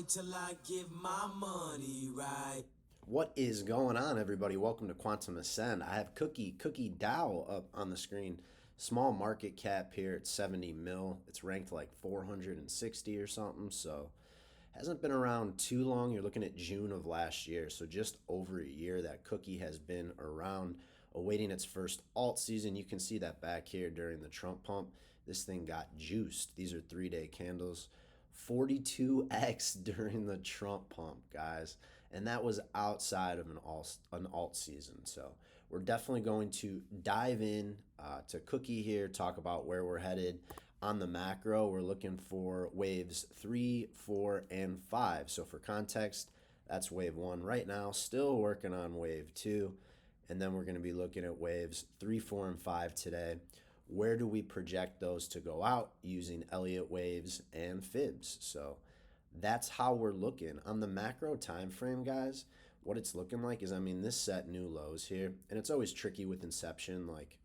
wait till I get my money right. What is going on, everybody? Welcome to Quantum Ascend. I have Cookie Dow up on the screen. Small market cap here at 70 mil. It's ranked like 460 or something, so hasn't been around too long. You're looking at June of last year, so just over a year that Cookie has been around, awaiting its first alt season. You can see that back here during the Trump pump. This thing got juiced. These are 3-day candles. 42x during the Trump pump, guys. And that was outside of an alt season. So we're definitely going to dive in to Cookie here, talk about where we're headed. On the macro, we're looking for waves 3, 4, and 5. So for context, that's wave 1 right now. Still working on wave 2. And then we're going to be looking at waves 3, 4, and 5 today. Where do we project those to go out using Elliott waves and fibs? So that's how we're looking. On the macro time frame, guys, what it's looking like is, this set new lows here. And it's always tricky with inception. Like,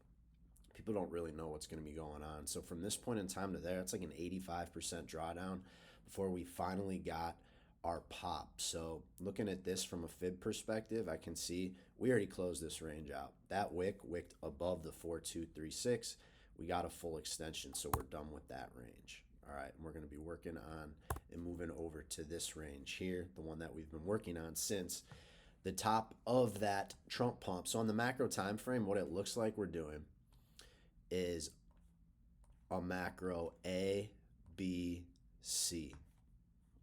people don't really know what's going to be going on. So from this point in time to there, it's like an 85% drawdown before we finally got our pop. So looking at this from a fib perspective, I can see we already closed this range out. That wicked above the 4236. We got a full extension, so we're done with that range. All right, and we're going to be working on and moving over to this range here, the one that we've been working on since the top of that Trump pump. So on the macro time frame, what it looks like we're doing is a macro A, B, C.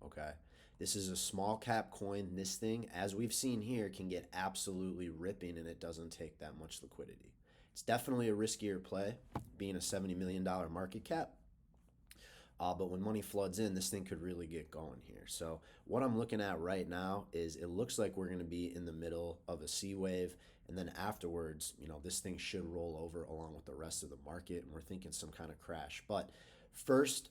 Okay. This is a small cap coin. This thing, as we've seen here, can get absolutely ripping and it doesn't take that much liquidity. It's definitely a riskier play, being a $70 million market cap. But when money floods in, this thing could really get going here. So what I'm looking at right now is it looks like we're going to be in the middle of a C wave. And then afterwards, this thing should roll over along with the rest of the market. And we're thinking some kind of crash. But first,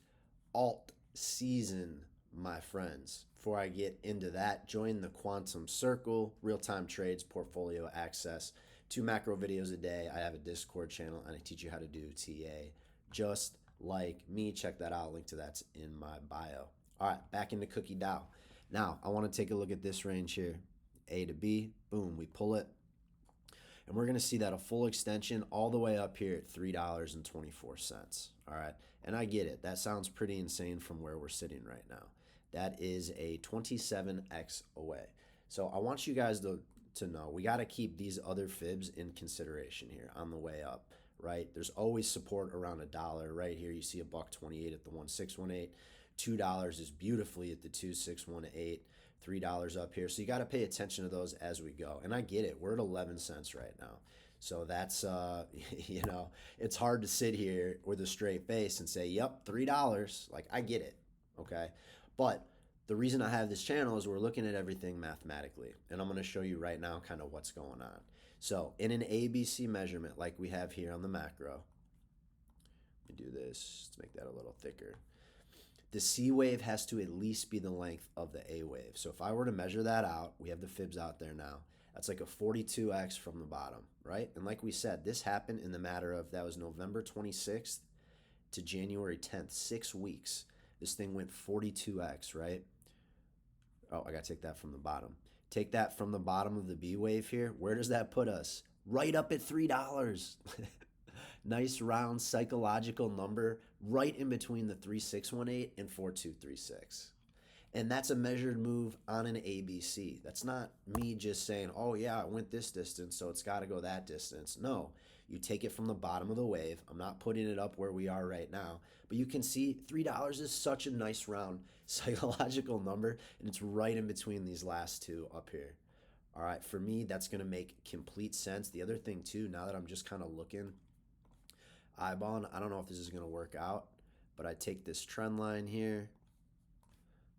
alt season, my friends. Before I get into that, join the Quantum Circle, real-time trades, portfolio access, 2 macro videos a day. I have a Discord channel and I teach you how to do TA just like me. Check that out. Link to that's in my bio. All right, back into Cookie Dow. Now, I want to take a look at this range here. A to B, boom, we pull it. And we're going to see that a full extension all the way up here at $3.24. All right. And I get it. That sounds pretty insane from where we're sitting right now. That is a 27x away. So I want you guys to know we got to keep these other fibs in consideration here on the way up, right? There's always support around $1 right here. You see a $1.28 at the 1618. $2 is beautifully at the 2618. $3 up here. So you got to pay attention to those as we go. And I get it. We're at 11 cents right now. So that's, it's hard to sit here with a straight face and say, yep, $3. Like, I get it. Okay. But the reason I have this channel is we're looking at everything mathematically. And I'm going to show you right now kind of what's going on. So in an ABC measurement like we have here on the macro, let me do this. Let's make that a little thicker. The C wave has to at least be the length of the A wave. So if I were to measure that out, we have the fibs out there now. That's like a 42x from the bottom, right? And like we said, this happened in the matter of, that was November 26th to January 10th, 6 weeks. This thing went 42x, right? Oh, I got to take that from the bottom. Take that from the bottom of the B wave here. Where does that put us? Right up at $3. Nice round psychological number right in between the 3618 and 4236. And that's a measured move on an ABC. That's not me just saying, oh yeah, it went this distance, so it's got to go that distance. No, you take it from the bottom of the wave. I'm not putting it up where we are right now, but you can see $3 is such a nice round psychological number, and it's right in between these last two up here. All right, for me, that's going to make complete sense. The other thing too, now that I'm just kind of looking, eyeballing, I don't know if this is going to work out, but I take this trend line here.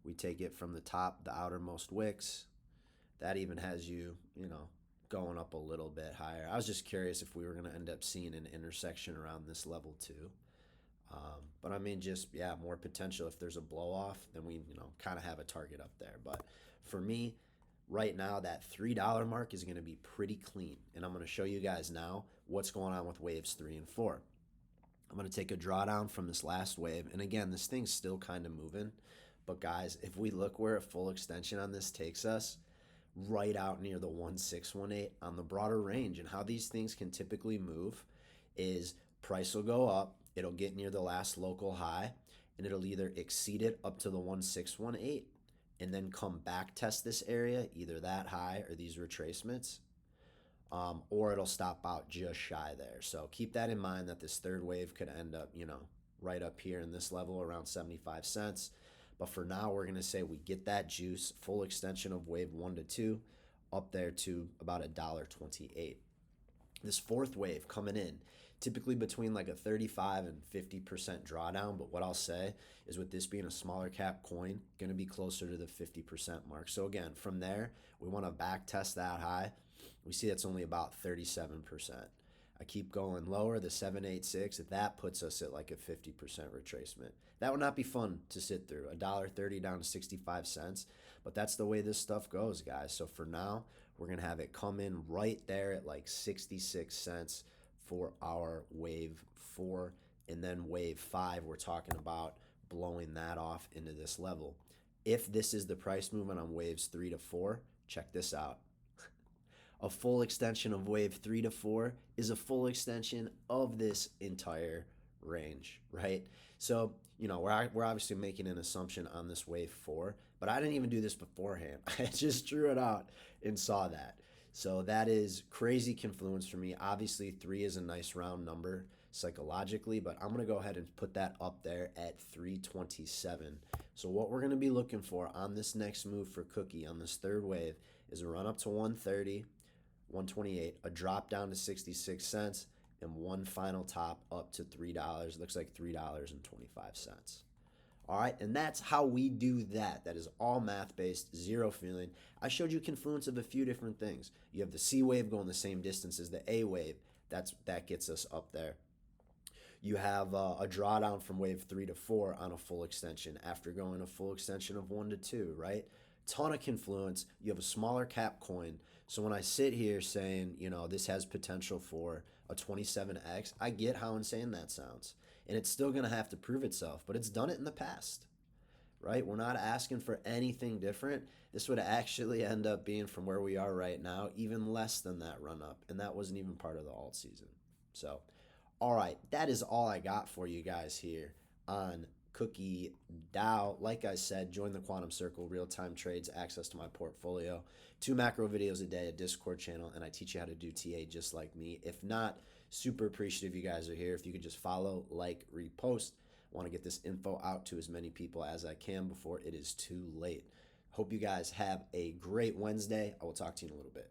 We take it from the top, the outermost wicks. That even has you, going up a little bit higher. I was just curious if we were going to end up seeing an intersection around this level too. But more potential. If there's a blow off, then we, kind of have a target up there. But for me, right now, that $3 mark is going to be pretty clean. And I'm going to show you guys now what's going on with waves 3 and 4. I'm going to take a drawdown from this last wave. And again, this thing's still kind of moving, But guys, if we look where a full extension on this takes us, right out near the 1618 on the broader range. And how these things can typically move is price will go up, it'll get near the last local high, and it'll either exceed it up to the 1618 and then come back test this area, either that high or these retracements, or it'll stop out just shy there. So keep that in mind that this third wave could end up, right up here in this level around 75 cents. But for now, we're going to say we get that juice, full extension of wave 1 to 2, up there to about $1.28. This fourth wave coming in, typically between like a 35 and 50% drawdown. But what I'll say is, with this being a smaller cap coin, going to be closer to the 50% mark. So again, from there, we want to back test that high. We see that's only about 37%. I keep going lower, the 786, that puts us at like a 50% retracement. That would not be fun to sit through, $1.30 down to 65 cents, but that's the way this stuff goes, guys. So for now, we're going to have it come in right there at like 66 cents for our wave 4, and then wave 5, we're talking about blowing that off into this level. If this is the price movement on waves 3 to 4, check this out. A full extension of wave 3 to 4 is a full extension of this entire range, right? So, we're obviously making an assumption on this wave 4, but I didn't even do this beforehand. I just drew it out and saw that. So that is crazy confluence for me. Obviously, 3 is a nice round number psychologically, but I'm going to go ahead and put that up there at 327. So what we're going to be looking for on this next move for Cookie on this third wave is a run up to 130, 128, a drop down to 66 cents, and one final top up to $3. Looks like $3.25. All right, and that's how we do that. That is all math-based, zero feeling. I showed you confluence of a few different things. You have the C wave going the same distance as the A wave. That gets us up there. You have a drawdown from wave 3 to 4 on a full extension after going a full extension of 1 to 2, right? Ton of confluence. You have a smaller cap coin. So when I sit here saying, this has potential for a 27x, I get how insane that sounds. And it's still going to have to prove itself, but it's done it in the past, right? We're not asking for anything different. This would actually end up being, from where we are right now, even less than that run up. And that wasn't even part of the alt season. So, all right, that is all I got for you guys here on Cookie DAO. Like I said, join the Quantum Circle, real-time trades, access to my portfolio, 2 macro videos a day, a Discord channel, and I teach you how to do TA just like me. If not, super appreciative you guys are here. If you could just follow, like, repost. I want to get this info out to as many people as I can before it is too late. Hope you guys have a great Wednesday. I will talk to you in a little bit.